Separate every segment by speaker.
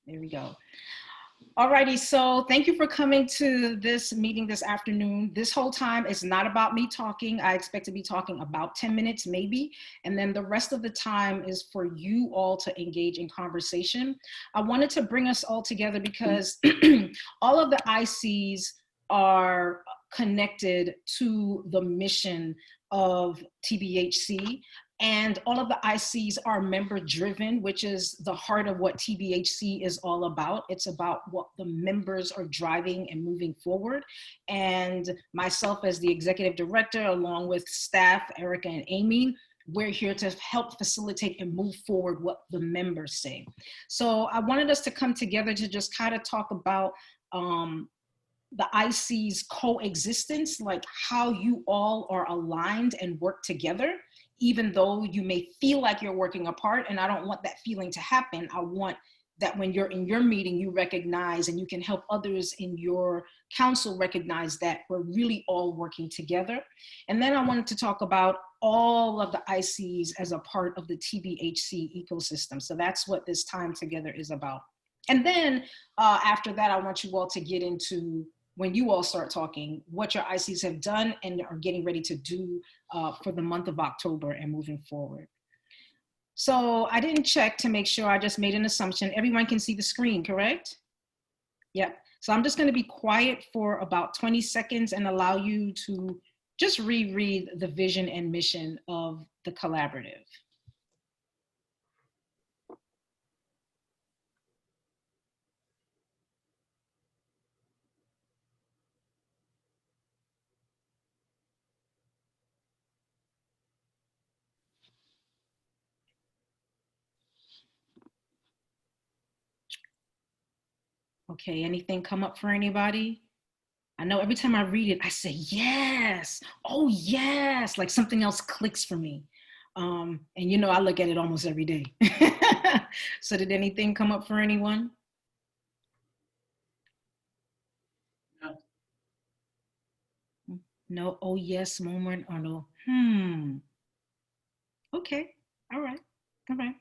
Speaker 1: There we go. Alrighty, so thank you for coming to this meeting this afternoon. This whole time is not about me talking. I expect to be talking about 10 minutes maybe, and then the rest of the time is for you all to engage in conversation. I wanted to bring us all together because all of the ICs are connected to the mission of TBHC. And all of the ICs are member driven, which is the heart of what TBHC is all about. It's about what the members are driving and moving forward. And myself as the executive director, along with staff, Erica and Amy, we're here to help facilitate and move forward what the members say. So I wanted us to come together to just kind of talk about the IC's coexistence, like how you all are aligned and work together, even though you may feel like you're working apart. And I don't want that feeling to happen. I want that when you're in your meeting, you recognize and you can help others in your council recognize that we're really all working together. And then I wanted to talk about all of the ICs as a part of the TBHC ecosystem. So that's what this time together is about. And then after that, I want you all to get into, when you all start talking, what your ICs have done and are getting ready to do for the month of October and moving forward. So I didn't check to make sure, I just made an assumption. Everyone can see the screen, correct? Yep. So I'm just gonna be quiet for about 20 seconds and allow you to just reread the vision and mission of the collaborative. Okay, anything come up for anybody? I know every time I read it, I say, yes, oh yes, like something else clicks for me. And you know, I look at it almost every day. So did anything come up for anyone? No. No, oh yes, moment, or no, okay, all right, all right.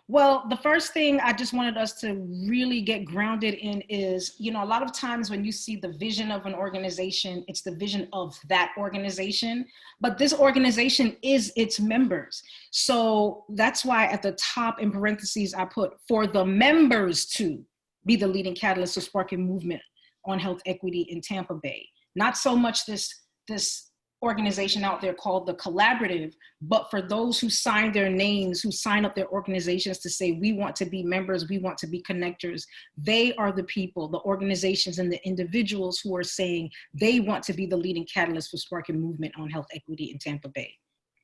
Speaker 1: Well, the first thing I just wanted us to really get grounded in is, you know, a lot of times when you see the vision of an organization, it's the vision of that organization, but this organization is its members. So that's why at the top in parentheses, I put for the members to be the leading catalyst of sparking movement on health equity in Tampa Bay. Not so much this organization out there called the collaborative, but for those who sign their names, who sign up their organizations to say, we want to be members, we want to be connectors, they are the people, the organizations and the individuals who are saying they want to be the leading catalyst for sparking movement on health equity in Tampa Bay,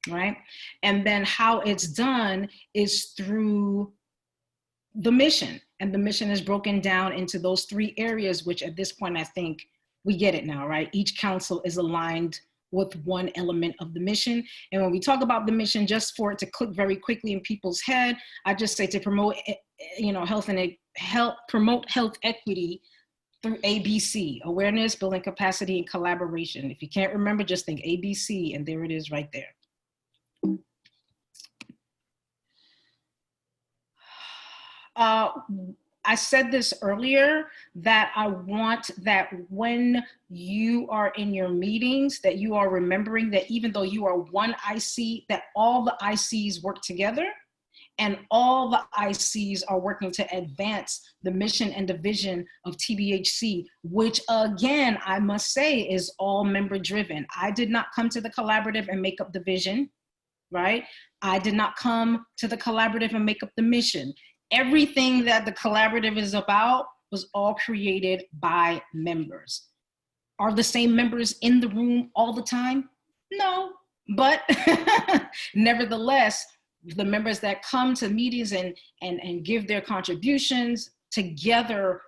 Speaker 1: right? And then how it's done is through the mission. And the mission is broken down into those 3 areas, which at this point, I think we get it now, right? Each council is aligned with one element of the mission. And when we talk about the mission, just for it to click very quickly in people's head, I just say to promote, you know, promote health equity through ABC, awareness, building capacity, and collaboration. If you can't remember, just think ABC, and there it is right there. I said this earlier, that I want that when you are in your meetings, that you are remembering that even though you are one IC, that all the ICs work together and all the ICs are working to advance the mission and the vision of TBHC, which again, I must say is all member driven. I did not come to the collaborative and make up the vision, right? I did not come to the collaborative and make up the mission. Everything that the collaborative is about was all created by members. Are the same members in the room all the time? No, but nevertheless, the members that come to meetings and give their contributions together,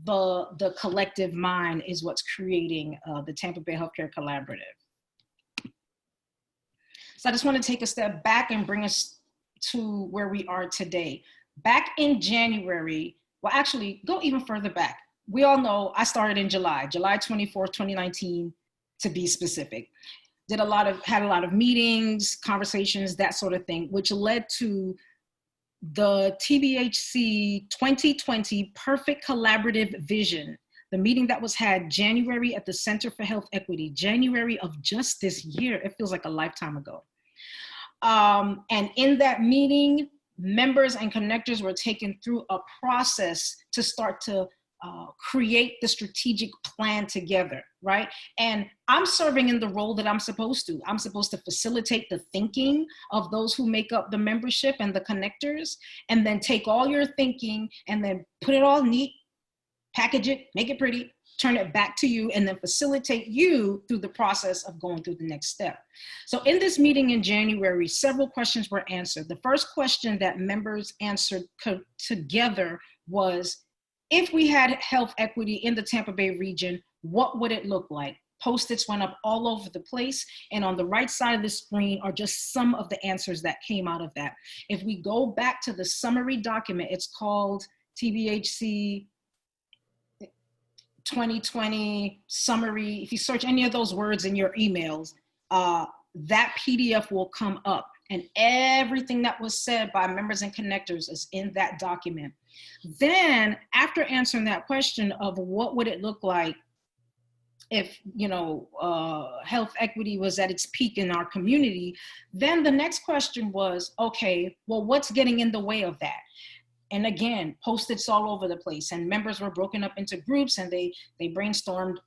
Speaker 1: the collective mind is what's creating the Tampa Bay Healthcare Collaborative. So I just want to take a step back and bring us to where we are today. Back in January, well, actually, go even further back. We all know I started in July 24th, 2019, to be specific. Had a lot of meetings, conversations, that sort of thing, which led to the TBHC 2020 Perfect Collaborative Vision, the meeting that was had January at the Center for Health Equity, January of just this year. It feels like a lifetime ago. And in that meeting, members and connectors were taken through a process to start to create the strategic plan together, right? And I'm serving in the role that I'm supposed to. I'm supposed to facilitate the thinking of those who make up the membership and the connectors, and then take all your thinking and then put it all neat, package it, make it pretty, turn it back to you, and then facilitate you through the process of going through the next step. So in this meeting in January, several questions were answered. The first question that members answered together was, if we had health equity in the Tampa Bay region, what would it look like? Post-its went up all over the place, and on the right side of the screen are just some of the answers that came out of that. If we go back to the summary document, it's called TBHC 2020 summary. If you search any of those words in your emails, that PDF will come up, and everything that was said by members and connectors is in that document. Then after answering that question of what would it look like if, you know, health equity was at its peak in our community, then the next question was, okay, well, what's getting in the way of that? And again, Post-its all over the place, and members were broken up into groups, and they brainstormed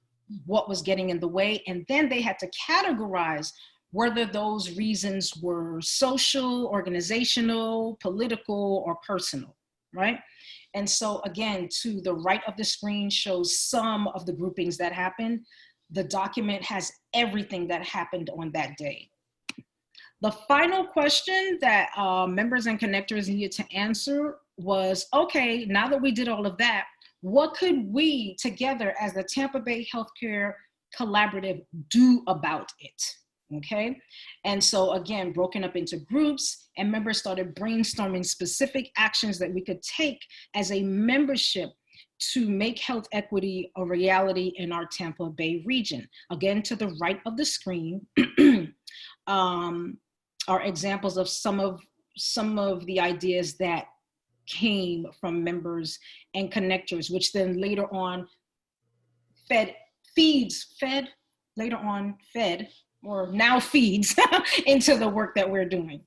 Speaker 1: what was getting in the way. And then they had to categorize whether those reasons were social, organizational, political, or personal, right? And so again, to the right of the screen shows some of the groupings that happened. The document has everything that happened on that day. The final question that members and connectors needed to answer was, okay, now that we did all of that, what could we together as the Tampa Bay Healthcare Collaborative do about it? Okay, and so again, broken up into groups, and members started brainstorming specific actions that we could take as a membership to make health equity a reality in our Tampa Bay region. Again, to the right of the screen are examples of some of the ideas that came from members and connectors, which then later on fed or now feeds into the work that we're doing.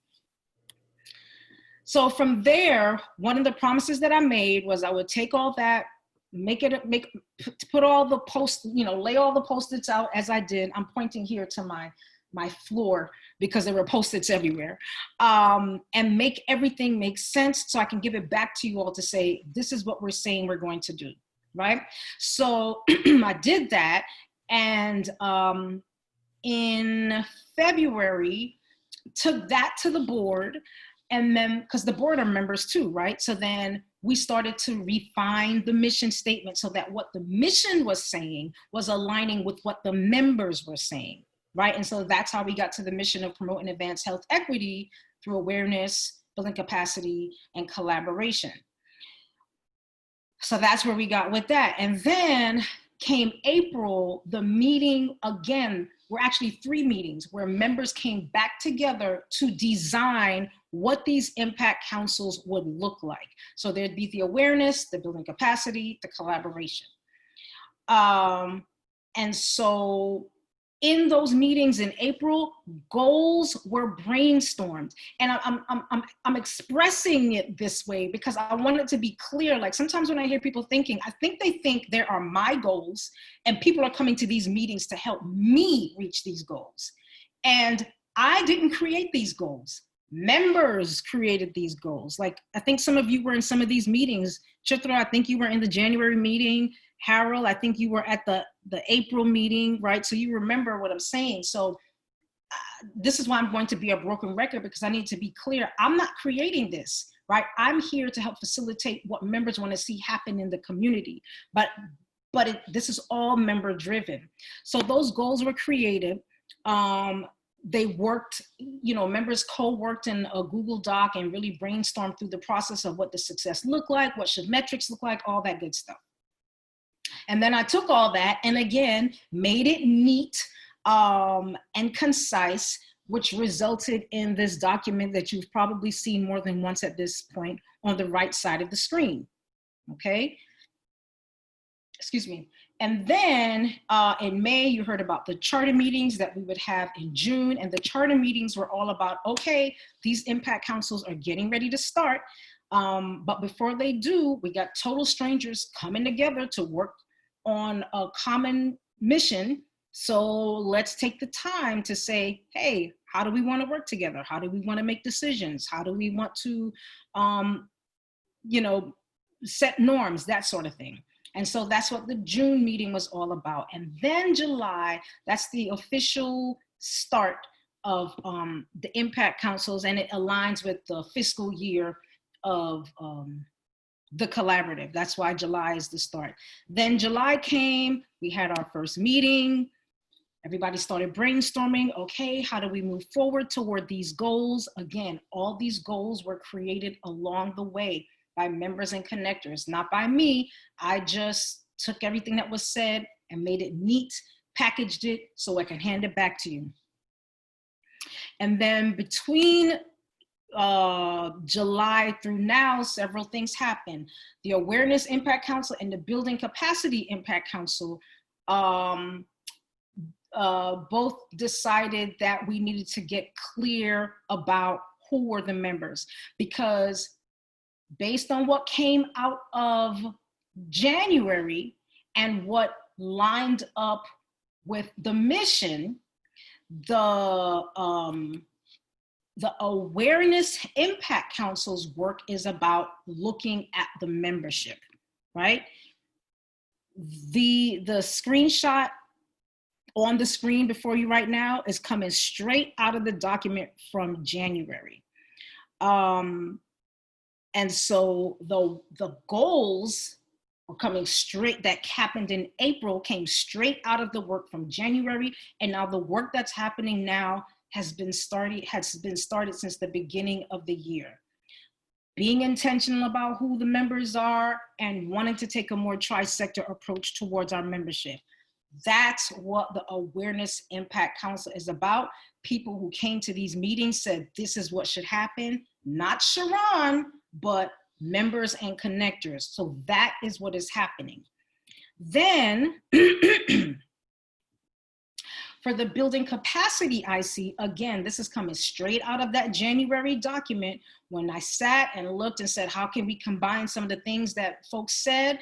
Speaker 1: So from there, one of the promises that I made was I would take all that, put all the lay all the Post-its out as I did. I'm pointing here to my floor because there were Post-its everywhere, and make everything make sense so I can give it back to you all to say, this is what we're saying we're going to do, right? So I did that, and in February, took that to the board, and then, because the board are members too, right? So then we started to refine the mission statement so that what the mission was saying was aligning with what the members were saying, right? And so that's how we got to the mission of promoting advanced health equity through awareness, building capacity, and collaboration. So that's where we got with that. And then came April, the meeting again, were actually 3 meetings where members came back together to design what these impact councils would look like. So there'd be the awareness, the building capacity, the collaboration. And so in those meetings in April, goals were brainstormed. And I'm expressing it this way because I want it to be clear. Like sometimes when I hear people thinking, I think they think there are my goals and people are coming to these meetings to help me reach these goals. And I didn't create these goals. Members created these goals. Like I think some of you were in some of these meetings. Chitra, I think you were in the January meeting. Harold, I think you were at the April meeting, right? So you remember what I'm saying. So this is why I'm going to be a broken record, because I need to be clear. I'm not creating this, right? I'm here to help facilitate what members want to see happen in the community. But this is all member driven. So those goals were created. They worked, members co-worked in a Google Doc and really brainstormed through the process of what the success looked like, what should metrics look like, all that good stuff. And then I took all that and again, made it neat and concise which resulted in this document that you've probably seen more than once at this point on the right side of the screen, okay? Excuse me. And then in May, you heard about the charter meetings that we would have in June, and the charter meetings were all about, okay, these impact councils are getting ready to start, but before they do, we got total strangers coming together to work on a common mission. So let's take the time to say, hey, how do we want to work together? How do we want to make decisions? How do we want to, you know, set norms, that sort of thing. And so that's what the June meeting was all about. And then July, that's the official start of the impact councils, and it aligns with the fiscal year of the collaborative. That's why July is the start. Then July came, we had our first meeting. Everybody started brainstorming, okay, how do we move forward toward these goals? Again, all these goals were created along the way by members and connectors, not by me. I just took everything that was said and made it neat, packaged it so I can hand it back to you. And then between July through now, several things happened. The Awareness Impact Council and the Building Capacity Impact Council both decided that we needed to get clear about who were the members, because based on what came out of January and what lined up with the mission, the Awareness Impact Council's work is about looking at the membership, right? The screenshot on the screen before you right now is coming straight out of the document from January. And so the goals are coming straight, that happened in April, came straight out of the work from January. And now the work that's happening now has been started since the beginning of the year. Being intentional about who the members are and wanting to take a more tri-sector approach towards our membership. That's what the Awareness Impact Council is about. People who came to these meetings said, this is what should happen. Not Sharon, but members and connectors. So that is what is happening. Then, for the Building Capacity IC, again, this is coming straight out of that January document when I sat and looked and said, how can we combine some of the things that folks said?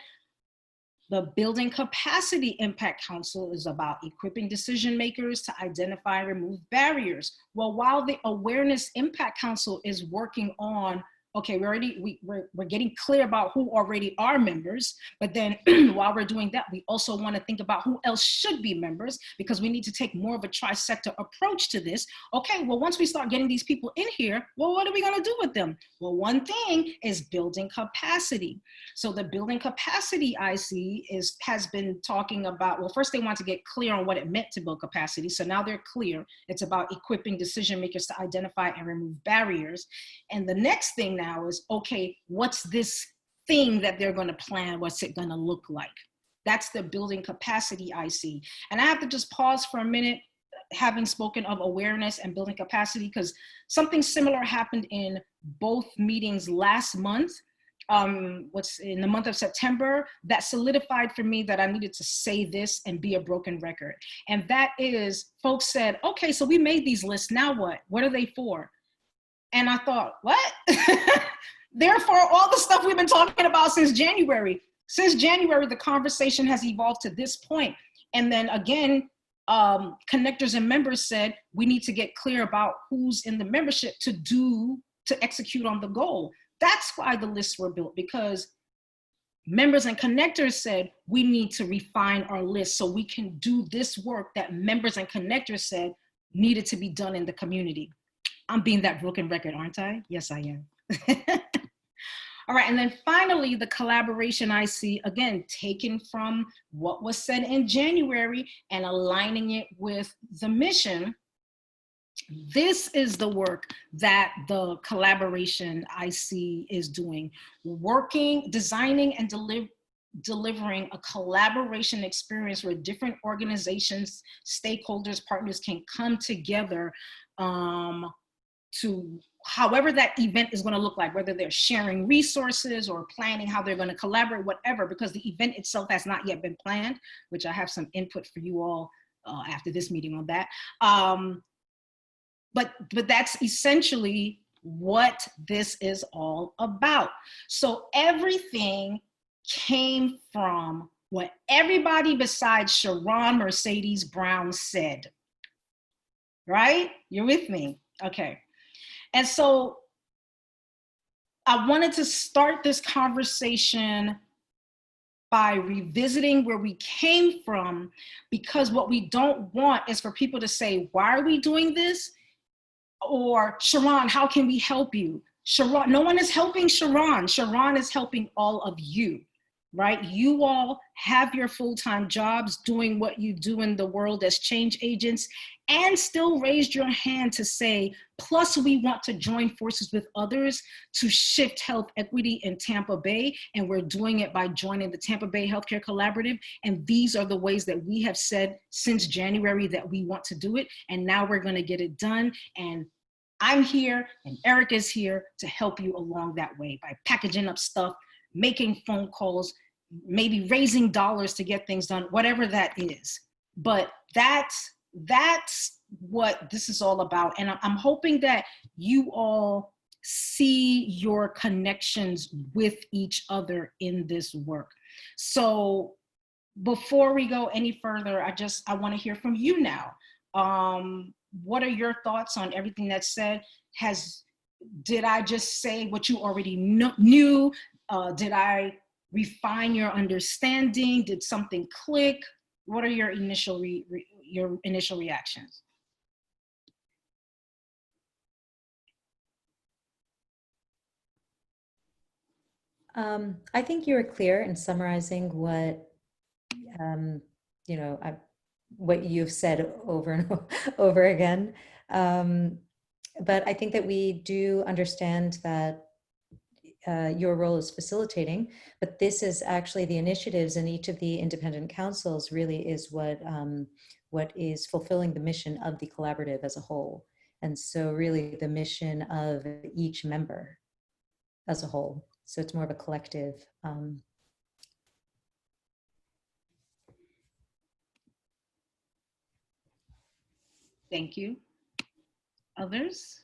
Speaker 1: The Building Capacity Impact Council is about equipping decision makers to identify and remove barriers. Well, while the Awareness Impact Council is working on, okay, we're getting clear about who already are members, but then while we're doing that, we also want to think about who else should be members, because we need to take more of a tri-sector approach to this. Okay, well, once we start getting these people in here, well, what are we going to do with them? Well, one thing is building capacity. So the Building Capacity IC has been talking about, well, first they want to get clear on what it meant to build capacity. So now they're clear. It's about equipping decision makers to identify and remove barriers. And the next thing now is, okay, what's this thing that they're going to plan? What's it going to look like? That's the Building Capacity IC. And I have to just pause for a minute, having spoken of awareness and building capacity, because something similar happened in both meetings last month. What's in the month of September, that solidified for me that I needed to say this and be a broken record. And that is, folks said, okay, so we made these lists, now what? What are they for? And I thought, what? Therefore, all the stuff we've been talking about since January. Since January, the conversation has evolved to this point. And then again, connectors and members said, we need to get clear about who's in the membership to execute on the goal. That's why the lists were built, because members and connectors said, we need to refine our list so we can do this work that members and connectors said needed to be done in the community. I'm being that broken record, aren't I? Yes, I am. All right, and then finally, the collaboration IC, again, taken from what was said in January and aligning it with the mission. This is the work that the collaboration IC is doing, working, designing, and delivering a collaboration experience where different organizations, stakeholders, partners can come together to however that event is going to look like, whether they're sharing resources or planning how they're going to collaborate, whatever, because the event itself has not yet been planned, which I have some input for you all after this meeting on that. But that's essentially what this is all about. So everything came from what everybody besides Sharon Mercedes Brown said, right? You're with me? Okay. And so I wanted to start this conversation by revisiting where we came from, because what we don't want is for people to say, why are we doing this? Or, Sharon, how can we help you? Sharon, no one is helping Sharon. Sharon is helping all of you, right? You all have your full-time jobs doing what you do in the world as change agents, and still raised your hand to say, plus we want to join forces with others to shift health equity in Tampa Bay, and we're doing it by joining the Tampa Bay Healthcare Collaborative, and these are the ways that we have said since January that we want to do it, and now we're gonna get it done, and I'm here and Eric is here to help you along that way by packaging up stuff, making phone calls, maybe raising dollars to get things done, whatever that is. But that's what this is all about. And I'm hoping that you all see your connections with each other in this work. So before we go any further, I want to hear from you now. What are your thoughts on everything that's said? Did I just say what you already knew? Did I refine your understanding? Did something click? What are your initial reactions?
Speaker 2: I think you were clear in summarizing what you know, what you've said over and over again. But I think that we do understand that your role is facilitating, but this is actually the initiatives in each of the independent councils really is what is fulfilling the mission of the collaborative as a whole. And so really the mission of each member as a whole. So it's more of a collective.
Speaker 1: Thank you. Others?